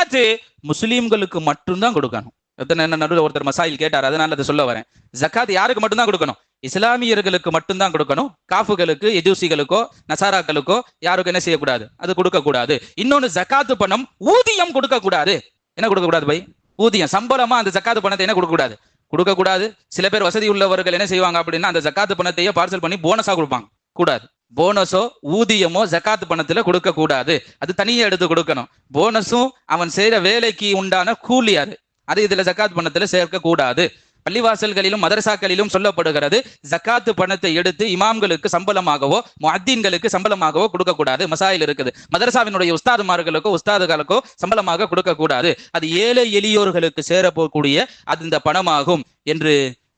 ஜகாத்து முஸ்லீம்களுக்கு மட்டும்தான் கொடுக்கணும். நடுவில் ஒருத்தர் மசாயில் கேட்டார், அதனால அதை சொல்ல வரேன். ஜகாத் யாருக்கு மட்டும்தான் கொடுக்கணும்? இஸ்லாமியர்களுக்கு மட்டும்தான் கொடுக்கணும். காஃபுகளுக்கு, எஜூசிகளுக்கோ, நசாராக்களுக்கோ யாருக்கும் என்ன செய்யக்கூடாது? அது கொடுக்க கூடாது. இன்னொன்னு, ஜகாத்து பணம் ஊதியம் கொடுக்க கூடாது. என்ன கொடுக்க கூடாது பை? ஊதியம், சம்பளமா அந்த ஜகாத்து பணத்தை என்ன கொடுக்க கூடாது? கொடுக்க கூடாது. சில பேர் வசதி உள்ளவர்கள் என்ன செய்வாங்க அப்படின்னா, அந்த ஜகாத்து பணத்தையே பார்சல் பண்ணி போனஸா கொடுப்பாங்க. கூடாது. போனஸோ ஊதியமோ ஜகாத்து பணத்துல கொடுக்க கூடாது. அது தனியே எடுத்து கொடுக்கணும். போனஸும் அவன் செய்யற வேலைக்கு உண்டான கூலி, அது இதுல ஜகாத் பணத்துல சேர்க்க கூடாது. பள்ளிவாசல்களிலும் மதரசாக்களிலும் சொல்லப்படுகிறது, ஜகாத்து பணத்தை எடுத்து இமாம்களுக்கு சம்பளமாகவோ முஅத்தின்களுக்கு சம்பளமாகவோ கொடுக்க கூடாது. மசாயில் இருக்குது. மதரசாவினுடைய உஸ்தாதுமார்களுக்கோ உஸ்தாதுகளுக்கோ சம்பளமாக கொடுக்க கூடாது. அது ஏழை எளியோர்களுக்கு சேரப்போக்கூடிய அது இந்த பணமாகும் என்று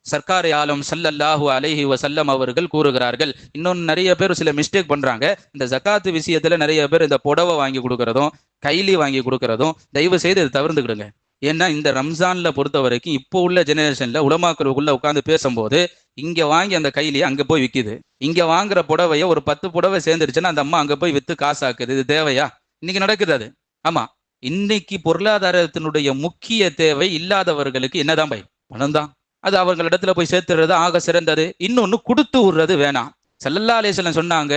சர்க்கார் ஆலம் ஸல்லல்லாஹு அலைஹி வஸல்லம் அவர்கள் கூறுகிறார்கள். இன்னொன்று, நிறைய பேர் சில மிஸ்டேக் பண்றாங்க. இந்த ஜகாத்து விஷயத்துல நிறைய பேர் இந்த புடவை வாங்கி கொடுக்கறதும் கைலி வாங்கி கொடுக்கறதும் தயவு செய்து இதை தவிர்த்துக்கிடுங்க. ஏன்னா இந்த ரம்ஜான்ல பொறுத்த வரைக்கும் இப்போ உள்ள ஜெனரேஷன்ல உலமாக்களுக்குள்ள உட்காந்து பேசும்போது இங்க வாங்கி அந்த கைலியை அங்க போய் விற்கிது. இங்க வாங்குற புடவைய ஒரு 10 புடவை சேர்ந்துருச்சுன்னா அந்த அம்மா அங்க போய் வித்து காசாக்குது. இது தேவையா? இன்னைக்கு நடக்குது அது. ஆமா, இன்னைக்கு பொருளாதாரத்தினுடைய முக்கிய தேவை இல்லாதவர்களுக்கு என்னதான் பை? பணம் தான். அது அவர்களிடத்துல போய் சேர்த்துறது ஆக சிறந்தது. இன்னொன்னு, கொடுத்து விடுறது வேணாம். ஸல்லல்லாஹு அலைஹி வஸல்லம் சொன்னாங்க,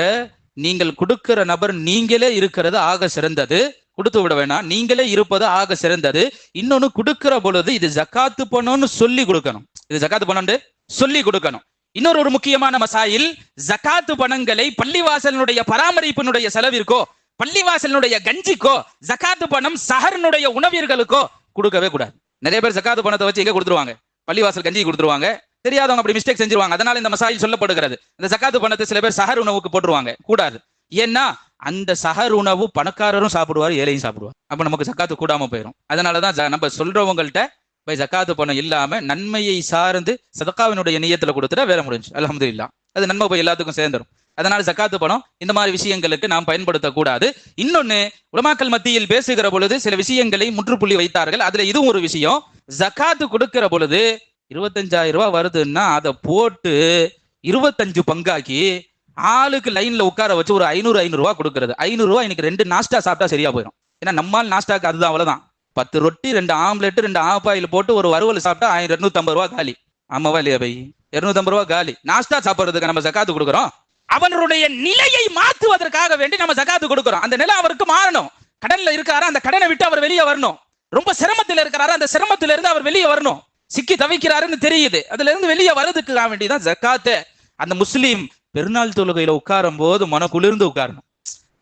நீங்கள் கொடுக்கிற நபர் நீங்களே இருக்கிறது ஆக சிறந்தது. கொடுத்து விட வேணாம், நீங்களே இருப்பது ஆக சிறந்தது. இன்னொன்னு, கொடுக்கிற பொழுது இது ஜகாத்து பணம்னு சொல்லி கொடுக்கணும். இது ஜகாத்து பணம்னு சொல்லி கொடுக்கணும். இன்னொரு ஒரு முக்கியமான மசாயில், ஜகாத்து பணங்களை பள்ளிவாசலினுடைய பராமரிப்பினுடைய செலவிற்கோ பள்ளிவாசலினுடைய கஞ்சிக்கோ ஜகாத்து பணம் சஹர்னுடைய உணவியர்களுக்கோ கொடுக்கவே கூடாது. நிறைய பேர் ஜகாத்து பணத்தை வச்சு எங்க கொடுத்துருவாங்க? பள்ளிவாசல் கஞ்சி கொடுத்துருவாங்க. தெரியாதவங்க அப்படி மிஸ்டேக் செஞ்சிருவாங்க. அதனால இந்த மசாயில் சொல்லப்படுகிறது. இந்த ஜகாத்து பணத்தை சில பேர் சஹர் உணவுக்கு போட்டுருவாங்க. கூடாது. ஏன்னா அந்த சஹர் உணவு பணக்காரரும் சாப்பிடுவார், ஏழையும் சாப்பிடுவார். அப்ப நமக்கு ஜகாத்து கூடாம போயிடும். அதனாலதான் நம்ம சொல்றவங்கள்ட்ட போய் ஜகாத்து பணம் இல்லாம நன்மையை சார்ந்து சதகாவினுடைய நியத்துல கொடுத்துட்டா வேலை முடிஞ்சு, அல்ஹம்துலில்லாஹ். அது நன்மை போய் எல்லாத்துக்கும் சேர்ந்துடும். அதனால ஜகாத்து பணம் இந்த மாதிரி விஷயங்களுக்கு நாம் பயன்படுத்தக்கூடாது. இன்னொன்னு, உலமாக்கள் மத்தியில் பேசுகிற பொழுது சில விஷயங்களை முற்றுப்புள்ளி வைத்தார்கள். அதுல இதுவும் ஒரு விஷயம். ஜகாத்து கொடுக்கிற பொழுது 25,000 ரூபாய் வருதுன்னா அதை போட்டு 25 பங்காக்கி ஆளுக்கு லைன்ல உட்கார வச்சு ஒரு 500 ரூபாய் கொடுக்கறது. 500 ரூபாய் இன்னைக்கு 2 நாஸ்டா சாப்பிட்டா சரியா போயிடும். ஏன்னா நம்மால் நாஸ்டாக்கு அதுதான், அவ்வளவுதான். 10 ரொட்டி 2 ஆம்லெட் 2 ஆப்பாயில் போட்டு ஒரு வறுவல் சாப்பிட்டா 250 ரூபாய் காலி. ஆமாவா இல்லையா பை? 250 ரூபாய் காலி. நாஸ்டா சாப்பிடுறதுக்கு நம்ம ஜகாத்து கொடுக்குறோம். அவனுடைய நிலையை மாற்றுவதற்காக வேண்டி நம்ம ஜகாத்து கொடுக்கிறோம். அந்த நிலை அவருக்கு மாறணும். கடன்ல இருக்காரா, அந்த கடனை விட்டு அவர் வெளியே வரணும். ரொம்ப சிரமத்தில் இருக்கிறாரா, அந்த சிரமத்தில இருந்து அவர் வெளியே வரணும். சிக்கி தவிக்கிறாருன்னு தெரியுது, அதுல இருந்து வெளியே வர்றதுக்கு வேண்டிதான் ஜகாத்து. அந்த முஸ்லீம் பெருநாள் தொழுகையில உட்காரும் போது மன குளிர்ந்து உட்காரணும்.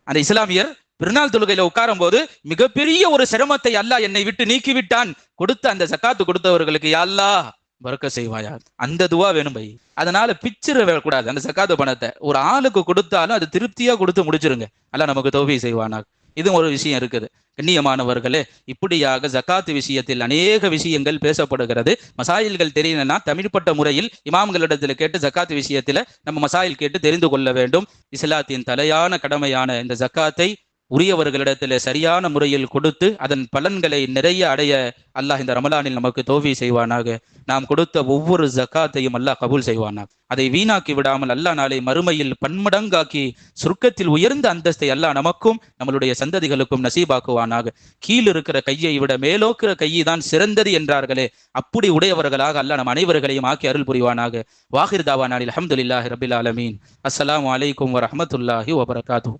அந்த இஸ்லாமியர் பெருநாள் தொழுகையில உட்காரும் போது மிகப்பெரிய ஒரு சிரமத்தை அல்லாஹ் என்னை விட்டு நீக்கிவிட்டான், கொடுத்த அந்த ஜகாத்து கொடுத்தவர்களுக்கு யா அல்லாஹ் பரக்க செய்வாயா, அந்த துவா வேணும் பை. அதனால பிச்சிட கூடாது. அந்த ஜகாத்து பணத்தை ஒரு ஆளுக்கு கொடுத்தாலும் அது திருப்தியா கொடுத்து முடிச்சிருங்க. அல்லாஹ் நமக்கு தௌஃபீக் செய்வானா. இது ஒரு விஷயம் இருக்குது. கண்ணியமானவர்களே, இப்படியாக ஜகாத்து விஷயத்தில் அநேக விஷயங்கள் பேசப்படுகிறது. மசாயில்கள் தெரியலன்னா தமிழ்பட்ட முறையில் இமாம்களிடத்தில் கேட்டு ஜகாத்து விஷயத்துல நம்ம மசாயில் கேட்டு தெரிந்து கொள்ள வேண்டும். இஸ்லாத்தின் தலையான கடமையான இந்த ஜகாத்தை உரியவர்களிடத்தில் சரியான முறையில் கொடுத்து அதன் பலன்களை நிறைய அடைய அல்லாஹ் இந்த ரமலானில் நமக்கு தௌஃபீக் செய்வானாக. நாம் கொடுத்த ஒவ்வொரு ஜகாத்தையும் அல்லாஹ் கபூல் செய்வானாக. அதை வீணாக்கி விடாமல் அல்லாஹ் நாளை மறுமையில் பன்மடங்காக்கி சுருக்கத்தில் உயர்ந்த அந்தஸ்தை அல்லாஹ் நமக்கும் நம்மளுடைய சந்ததிகளுக்கும் நசீபாக்குவானாக. கீழ் இருக்கிற கையை விட மேலோக்கிற கையை தான் சிறந்தது என்றார்களே, அப்படி உடையவர்களாக அல்லாஹ் நம் அனைவர்களையும் ஆக்கி அருள் புரிவானாக. வாஹிர் தாவானா அல்ஹம்துலில்லாஹி ரப்பில் ஆலமீன். அஸ்ஸலாமு அலைக்கும் வரஹ்மத்துல்லாஹி வபரகாத்துஹு.